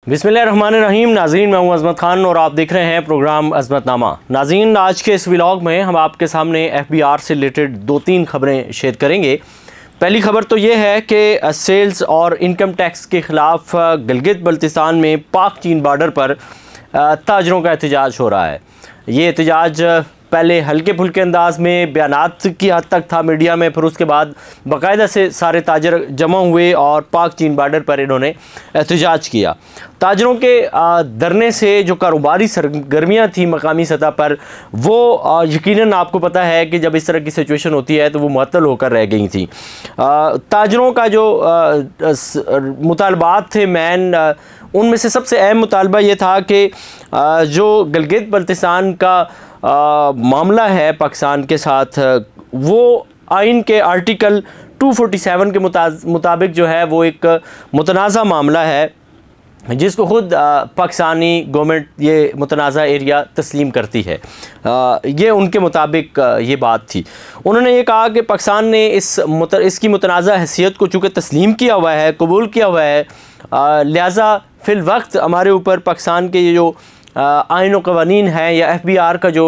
बिस्मिल्लाहिर्रहमानिर्रहीम। नाज़रीन, मैं हूं अज़मत ख़ान और आप देख रहे हैं प्रोग्राम अज़मतनामा। नाज़रीन, आज के इस व्लॉग में हम आपके सामने FBR से रिलेटेड 2-3 खबरें शेयर करेंगे। पहली खबर तो ये है कि सेल्स और इनकम टैक्स के ख़िलाफ़ गिलगित बल्तिस्तान में पाक चीन बॉर्डर पर ताजरों का एहतजाज हो रहा है। ये एहतजाज पहले हल्के फुल्के अंदाज में बयानात की हद तक था मीडिया में, फिर उसके बाद बाकायदा से सारे ताजर जमा हुए और पाक चीन बॉर्डर पर इन्होंने एहतजाज किया। ताजरों के धरने से जो कारोबारी सरगर्मियाँ थी मकामी सतह पर, वो यकीनन आपको पता है कि जब इस तरह की सिचुएशन होती है तो वो मुअत्तल होकर रह गई थी। ताजरों का जो मुतालबात थे मैन, उनमें से सबसे अहम मुतालबा ये था कि जो गिलगित बल्तिस्तान का मामला है पाकिस्तान के साथ, वो आइन के आर्टिकल 247 के मुताबिक जो है वो एक मुतनाज़ा मामला है, जिसको ख़ुद पाकिस्तानी गवर्नमेंट ये मुतनाज़ा एरिया तस्लीम करती है। ये उनके मुताबिक ये बात थी। उन्होंने ये कहा कि पाकिस्तान ने इसकी मुतनाज़ा हैसियत को चूँकि तस्लीम किया हुआ है, कबूल किया हुआ है, लिहाजा फ़िल वक्त हमारे ऊपर पाकिस्तान के ये जो आइन व क़वानीन है या FBR का जो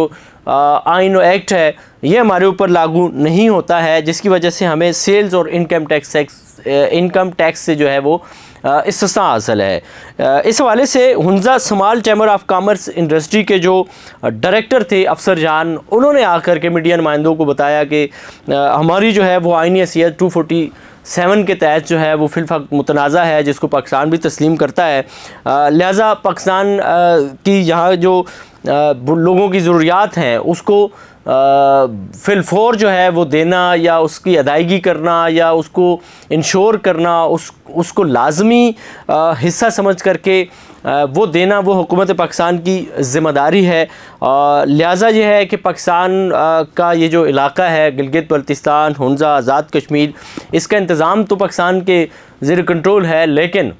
आइन व एक्ट है, ये हमारे ऊपर लागू नहीं होता है, जिसकी वजह से हमें सेल्स और इनकम टैक्स से जो है वो इस्तिस्ना हासिल है। इस हवाले से Hunza small chamber of commerce industry के जो डायरेक्टर थे अफसर जान, उन्होंने आकर के मीडिया नुमाइंदों को बताया कि हमारी जो है वो आइनी हैसियत 247 के तहत जो है वो फिलहाल मुतनाज़ा है, जिसको पाकिस्तान भी तस्लीम करता है। लिहाजा पाकिस्तान की यहाँ जो लोगों की ज़रूरियात हैं उसको फिलफोर जो है वो देना या उसकी अदायगी करना या उसको इंश्योर करना, उसको लाजमी हिस्सा समझ करके वो देना, वो हुकूमत पाकिस्तान की ज़िम्मेदारी है। लिहाजा ये है कि पाकिस्तान का ये जो इलाका है गिलगित बल्तिस्तान, हुंजा, आज़ाद कश्मीर, इसका इंतज़ाम तो पाकिस्तान के ज़ेर कंट्रोल है, लेकिन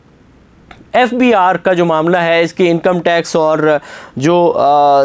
FBR का जो मामला है, इसके इनकम टैक्स और जो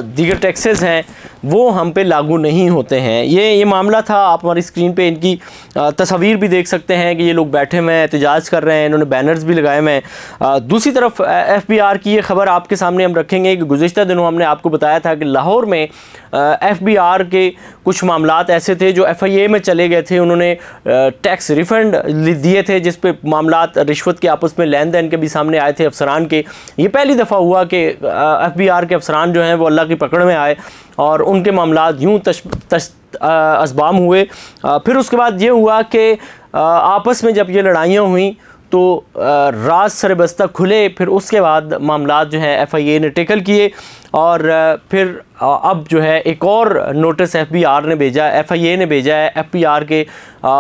दीगर टैक्सेस हैं वो हम पे लागू नहीं होते हैं। ये मामला था। आप हमारी स्क्रीन पे इनकी तस्वीर भी देख सकते हैं कि ये लोग बैठे हुए हैं, एहतजाज कर रहे हैं, इन्होंने बैनर्स भी लगाए हुए हैं। दूसरी तरफ FBR की ये ख़बर आपके सामने हम रखेंगे कि गुज़िश्ता दिनों हमने आपको बताया था कि लाहौर में FBR के कुछ मामलात ऐसे थे जो FIA में चले गए थे। उन्होंने टैक्स रिफ़ंड दिए थे, जिस पे मामलात रिश्वत के आपस में लेन देन के भी सामने आए थे अफसरान के। ये पहली दफ़ा हुआ कि FBR के अफसरान जो हैं वो अल्लाह की पकड़ में आए और उनके मामलात यूँ असबाम हुए। फिर उसके बाद ये हुआ कि आपस में जब ये लड़ाइयाँ हुई तो राज सरबस्ता खुले। फिर उसके बाद मामलात जो हैं FIA ने टेकल किए और फिर अब जो है एक और नोटिस FBR ने भेजा, FIA ने भेजा है FBR के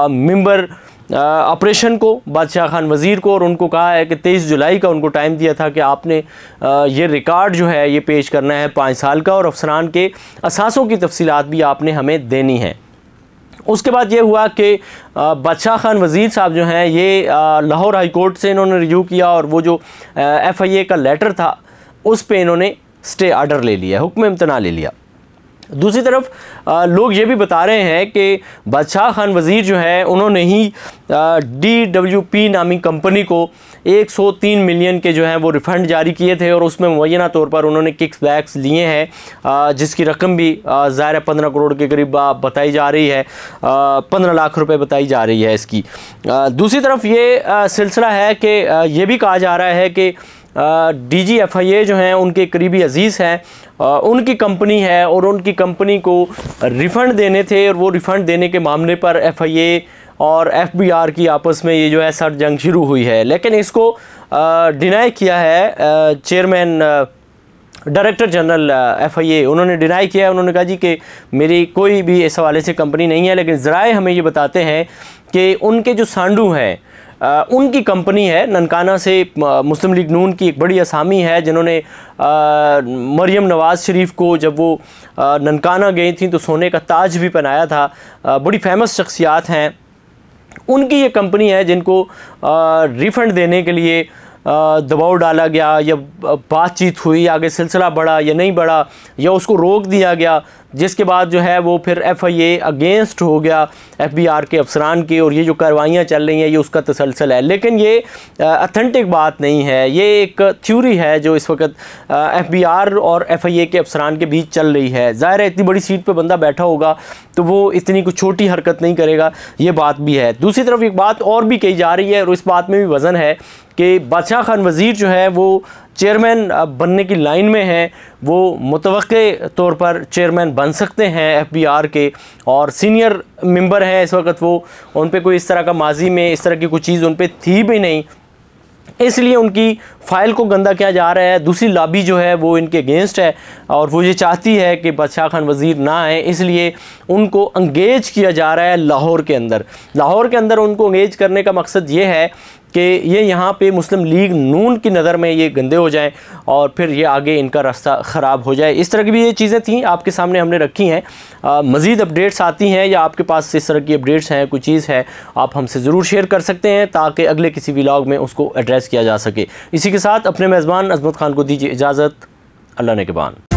मेंबर ऑपरेशन को, बादशाह खान वज़ीर को, और उनको कहा है कि 23 जुलाई का उनको टाइम दिया था कि आपने ये रिकॉर्ड जो है ये पेश करना है 5 साल का, और अफसरान के असासों की तफसीलात भी आपने हमें देनी है। उसके बाद ये हुआ कि बादशाह खान वज़ीर साहब जो हैं ये लाहौर हाई कोर्ट से इन्होंने रिव्यू किया और वो जो FIA का लेटर था उस पे इन्होंने स्टे आर्डर ले लिया, हुक्म इम्तना ले लिया। दूसरी तरफ लोग ये भी बता रहे हैं कि बादशाह खान वज़ीर जो है उन्होंने ही DWP नामी कंपनी को 103 मिलियन के जो हैं वो रिफ़ंड जारी किए थे और उसमें मुय्यना तौर पर उन्होंने किक्स बैक्स लिए हैं, जिसकी रकम भी ज़ाहिर 15 करोड़ के करीब बताई जा रही है, 15 लाख रुपए बताई जा रही है इसकी। दूसरी तरफ ये सिलसिला है कि ये भी कहा जा रहा है कि DG FIA जो हैं उनके करीबी अजीज़ हैं, उनकी कंपनी है और उनकी कंपनी को रिफ़ंड देने थे और वो रिफ़ंड देने के मामले पर FIA और FBR की आपस में ये जो है सर जंग शुरू हुई है। लेकिन इसको डिनाई किया है चेयरमैन डायरेक्टर जनरल FIA, उन्होंने डिनाई किया है। उन्होंने कहा जी कि मेरी कोई भी इस हवाले से कंपनी नहीं है, लेकिन ज़राए हमें ये बताते हैं कि उनके जो सांडू हैं उनकी कंपनी है ननकाना से। मुस्लिम लीग नून की एक बड़ी असामी है जिन्होंने मरियम नवाज़ शरीफ को जब वो ननकाना गई थी तो सोने का ताज भी पहनाया था। बड़ी फेमस शख्सियात हैं, उनकी ये कंपनी है जिनको रिफ़ंड देने के लिए दबाव डाला गया या बातचीत हुई, आगे सिलसिला बढ़ा या नहीं बढ़ा, या उसको रोक दिया गया, जिसके बाद जो है वो फिर FIA अगेंस्ट हो गया FBR के अफसरान की, और ये जो कार्रवाइयाँ चल रही हैं ये उसका तसलसल है। लेकिन ये अथेंटिक बात नहीं है, ये एक थ्योरी है जो इस वक्त FBR और FIA के अफसरान के बीच चल रही है। ज़ाहिर है इतनी बड़ी सीट पे बंदा बैठा होगा तो वो इतनी कुछ छोटी हरकत नहीं करेगा, ये बात भी है। दूसरी तरफ एक बात और भी कही जा रही है और इस बात में भी वज़न है कि बादशाह खान वज़ीर जो है वो चेयरमैन बनने की लाइन में है, वो मुतवक्के तौर पर चेयरमैन बन सकते हैं FBR के, और सीनियर मेंबर हैं इस वक्त वो, उन पे कोई इस तरह का माजी में इस तरह की कोई चीज़ उन पे थी भी नहीं, इसलिए उनकी फ़ाइल को गंदा किया जा रहा है। दूसरी लॉबी जो है वो इनके अगेंस्ट है और वो ये चाहती है कि बादशाह खान वज़ीर ना आए, इसलिए उनको इंगेज किया जा रहा है लाहौर के अंदर। लाहौर के अंदर उनको इंगेज करने का मकसद ये है कि ये यहाँ पे मुस्लिम लीग नून की नज़र में ये गंदे हो जाएं और फिर ये आगे इनका रास्ता ख़राब हो जाए। इस तरह की भी ये चीज़ें थी, आपके सामने हमने रखी हैं। मज़ीद अपडेट्स आती हैं या आपके पास इस तरह की अपडेट्स हैं, कोई चीज़ है, आप हमसे ज़रूर शेयर कर सकते हैं ताकि अगले किसी व्लॉग में उसको एड्रेस किया जा सके। इसी के साथ अपने मेज़बान अज़मत ख़ान को दीजिए इजाज़त। अल्लाह ने के बान।